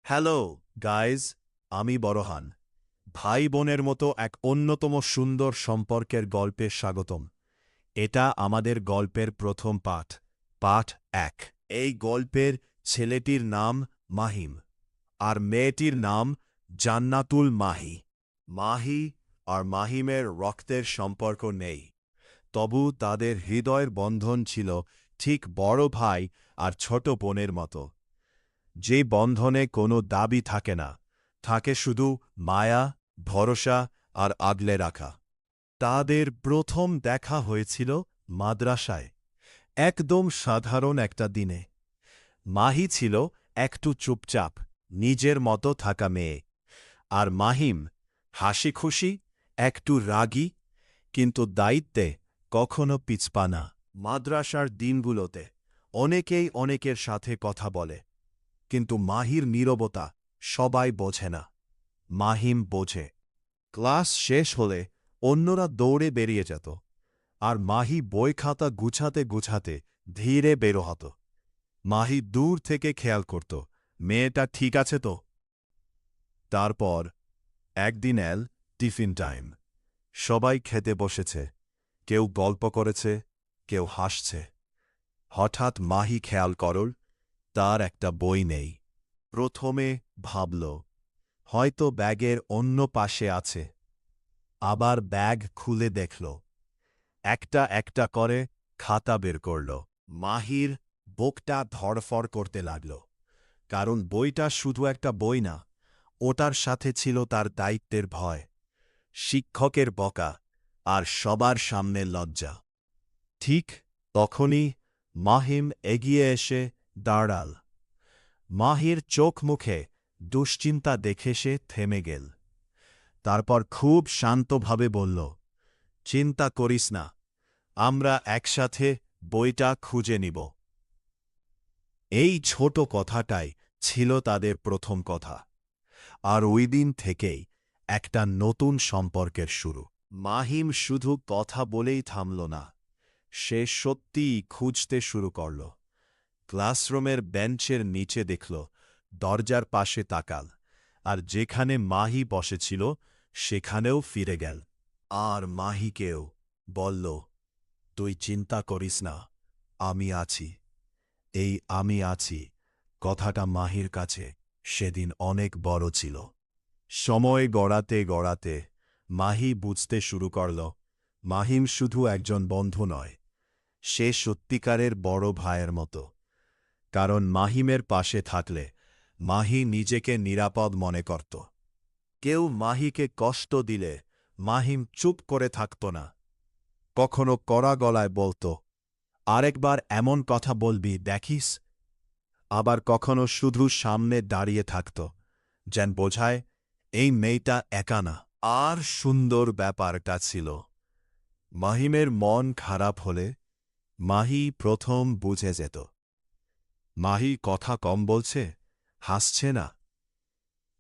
Hello guys, আমি বড়হান। ভাই বোনের মতো এক অন্যতম সুন্দর সম্পর্কের গল্পে স্বাগতম। এটা আমাদের গল্পের প্রথম পাঠ, পাঠ ১। এই গল্পের ছেলেটির নাম মাহিম, আর মেয়েটির নাম জান্নাতুল মাহি। মাহি আর মাহিমের রক্তের সম্পর্ক নেই, তবু তাদের হৃদয়ের বন্ধন ছিল ঠিক বড় ভাই আর ছোট বোনের মতো। যে বন্ধনে কোনো দাবি থাকে না, থাকে শুধু মায়া, ভরসা আর আগলে রাখা। তাদের প্রথম দেখা হয়েছিল মাদ্রাসায়, একদম সাধারণ একটা দিনে। মাহি ছিল একটু চুপচাপ, নিজের মতো থাকা মেয়ে, আর মাহিম হাসি খুশি, একটু রাগী, কিন্তু দায়িত্বে কখনো পিছপা না। মাদ্রাসার দিনগুলোতে অনেকেই অনেকের সাথে কথা বলে, কিন্তু মাহির নীরবতা সবাই বোঝে না। মাহিম বোঝে। ক্লাস শেষ হলে অন্যরা দৌড়ে বেরিয়ে যেত, আর মাহি বই খাতা গুছাতে গুছাতে ধীরে বেরো হতো। মাহি দূর থেকে খেয়াল করত, মেয়েটা ঠিক আছে তো। তারপর একদিন এল টিফিন টাইম। সবাই খেতে বসেছে, কেউ গল্প করেছে, কেউ হাসছে। হঠাৎ মাহি খেয়াল করল, তার একটা বই নেই। প্রথমে ভাবল, হয়তো ব্যাগের অন্য পাশে আছে। আবার ব্যাগ খুলে দেখল, একটা একটা করে খাতা বের করল। মাহির বুকটা ধড়ফড় করতে লাগল, কারণ বইটা শুধু একটা বই না, ওটার সাথে ছিল তার দায়িত্বের ভয়, শিক্ষকের বকা, আর সবার সামনে লজ্জা। ঠিক তখনই মাহিম এগিয়ে এসে দাঁড়াল। মাহির চোখ মুখে দুশ্চিন্তা দেখে সে থেমে গেল। তারপর খুব শান্তভাবে বলল, চিন্তা করিস না, আমরা একসাথে বইটা খুঁজে নিব। এই ছোট কথাটাই ছিল তাদের প্রথম কথা, আর ওই দিন থেকেই একটা নতুন সম্পর্কের শুরু। মাহিম শুধু কথা বলেই থামল না, সে সত্যিই খুঁজতে শুরু করল। ক্লাসরুমের বেঞ্চের নিচে দেখল, দরজার পাশে তাকাল, আর যেখানে মাহি বসেছিল সেখানেও ফিরে গেল। আর মাহিকেও বলল, তুই চিন্তা করিস না, আমি আছি। এই আমি আছি কথাটা মাহির কাছে সেদিন অনেক বড় ছিল। সময় গড়াতে গড়াতে মাহি বুঝতে শুরু করল, মাহিম শুধু একজন বন্ধু নয়, সে সত্যিকারের বড় ভাইয়ের মতো। কারণ মাহিমের পাশে থাকলে মাহি নিজেকে নিরাপদ মনে করত। কেউ মাহিকে কষ্ট দিলে মাহিম চুপ করে থাকত না, কখনো কড়া গলায় বলত, আরেকবার এমন কথা বলবি দেখিস। আবার কখনো শুধু সামনে দাঁড়িয়ে থাকত, যেন বোঝায় এই মেয়েটা একা না। আর সুন্দর ব্যাপারটা ছিল, মাহিমের মন খারাপ হলে মাহি প্রথম বুঝে যেত। মাহি কথা কম বলছে, হাসছে না।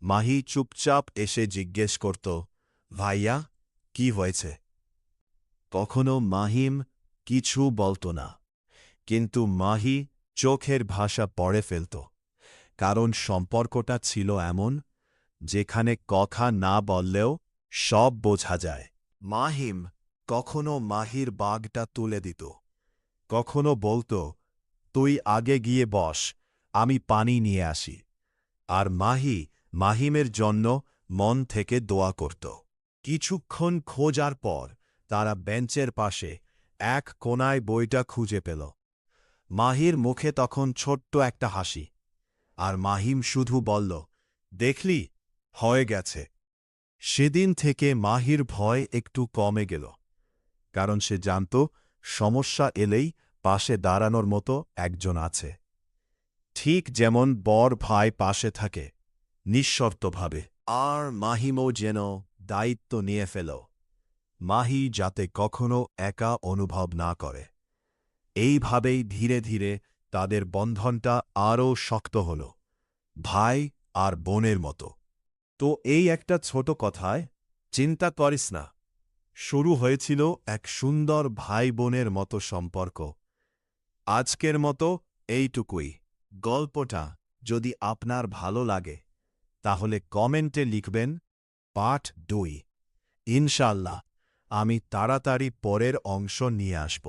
মাহি চুপচাপ এসে জিজ্ঞেস করত, ভাইয়া, কি হয়েছে? কখনো মাহিম কিছু বলত না, কিন্তু মাহি চোখের ভাষা পড়ে ফেলত। কারণ সম্পর্কটা ছিল এমন, যেখানে কথা না বললেও সব বোঝা যায়। মাহিম কখনো মাহির বাগটা তুলে দিত, কখনো বলত, তুই আগে গিয়ে বস, আমি পানি নিয়ে আসি। আর মাহি মাহিমের জন্য মন থেকে দোয়া করত। কিছুক্ষণ খোঁজার পর তারা বেঞ্চের পাশে এক কোনায় বইটা খুঁজে পেল। মাহির মুখে তখন ছোট্ট একটা হাসি, আর মাহিম শুধু বলল, দেখলি, হয়ে গেছে। সেদিন থেকে মাহির ভয় একটু কমে গেল, কারণ সে জানত সমস্যা এলেই পাশে দাঁড়ানোর মতো একজন আছে। ঠিক যেমন বড় ভাই পাশে থাকে নিঃশর্তভাবে। আর মাহিমও যেন দায়িত্ব নিয়ে ফেল, মাহি যাতে কখনো একা অনুভব না করে। এইভাবেই ধীরে ধীরে তাদের বন্ধনটা আরও শক্ত হল, ভাই আর বোনের মতো। তো এই একটা ছোট কথায়, চিন্তা করিস না, শুরু হয়েছিল এক সুন্দর ভাই বোনের মতো সম্পর্ক। আজকের মতো এইটুকুই। গল্পটা যদি আপনার ভালো লাগে তাহলে কমেন্টে লিখবেন পার্ট 2। ইনশাল্লাহ আমি তাড়াতাড়ি পরের অংশ নিয়ে আসব।